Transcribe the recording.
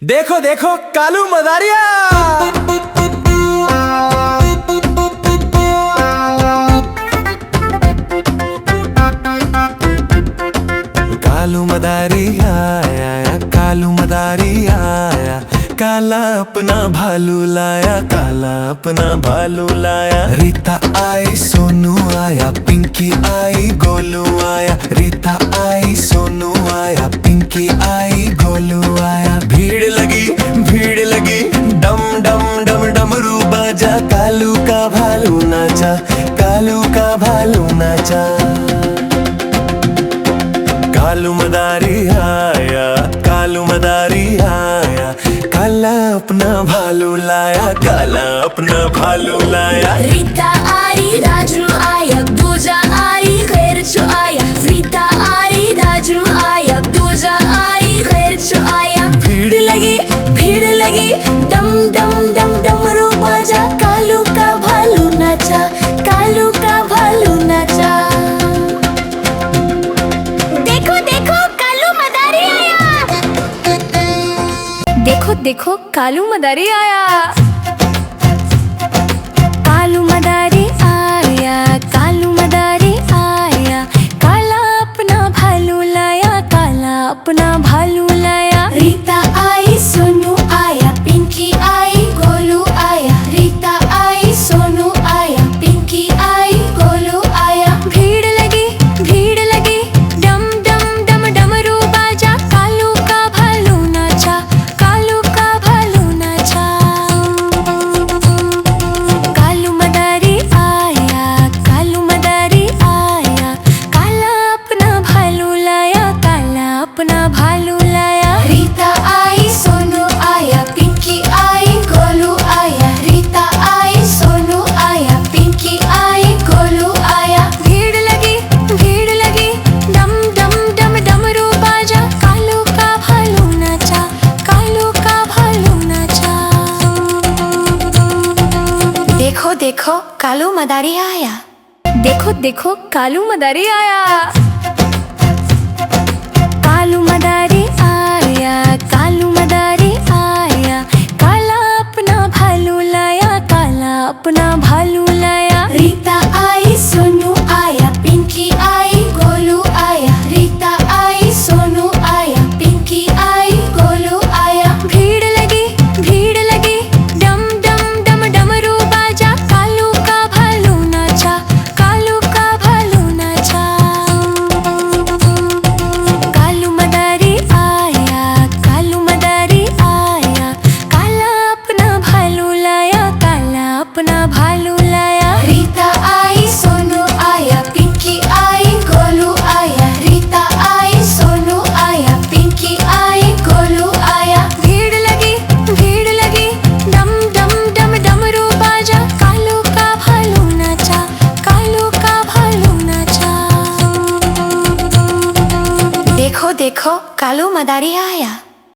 देखो देखो कालू मदारिया। कालू मदारी आया, कालू मदारी आया, काला अपना भालू लाया, काला अपना भालू लाया। रीता आई सोनू आया, पिंकी आई गोलू आया, रीता आई सोनू आया, पिंकी आई गोलू आया। भीड़ लगी डम डम डम डमरू बाजा, कालू का भालू नाचा, कालू का भालू नाचा। कालू मदारी आया, कालू मदारी आया, काला अपना भालू लाया, काला अपना भालू लाया। रीता आई राजू आया, दूजा आई खैरचू आया, रीता आई राजू आया, दूजा आई खैरचू आया। भीड़ लगी डम डम डम डमरू बाजा, कालू का भालू नाचा, कालू का भालू नाचा। देखो देखो कालू मदारी आया, देखो देखो कालू मदारी आया। कालू मदारी आया, कालू मदारी आया, काला अपना भालू लाया, काला अपना भालू लाया। रीता आई सोनू आया, पिंकी आई गोलू आया, रीता आई सोनू आया, पिंकी आई गोलू आया। भीड़ लगी डम डम डम डमरू बाजा, कालू का भालू नाचा, कालू का भालू नाचा। कालू मदारी आया, कालू मदारी आया, काला अपना भालू लाया, काला अपना भालू लाया। रीता आई सोनू आया, पिंकी आई गोलू आया, रीता आई सोनू आया, पिंकी आई गोलू आया। भीड़ लगी डम डम डम डमरू बाजा, कालू का भालू नाचा, कालू का भालू नाचा। देखो देखो कालू मदारी आया, देखो देखो कालू मदारी आया। कालू मदारी आया, कालू मदारी आया, काला अपना भालू लाया, काला अपना भालू लाया। रीता आई सोनू आया, पिंकी आई गोलू आया, रीता आई सोनू आया, पिंकी आई गोलू आया। भीड़ लगी डम डम डम डमरू बाजा, कालू का भालू नाचा, कालू का भालू नाचा। कालू मदारी आया, कालू मदारी आया, काला अपना भालू लाया, काला अपना भालू लाया। रीता आई सोनू आया, पिंकी आई गोलू आया, रीता आई सोनू आया, पिंकी आई गोलू आया। भीड़ लगी डम डम डम डमरू बाजा, कालू का भालू नाचा, कालू का भालू नाचा। देखो देखो कालू मदारी आया।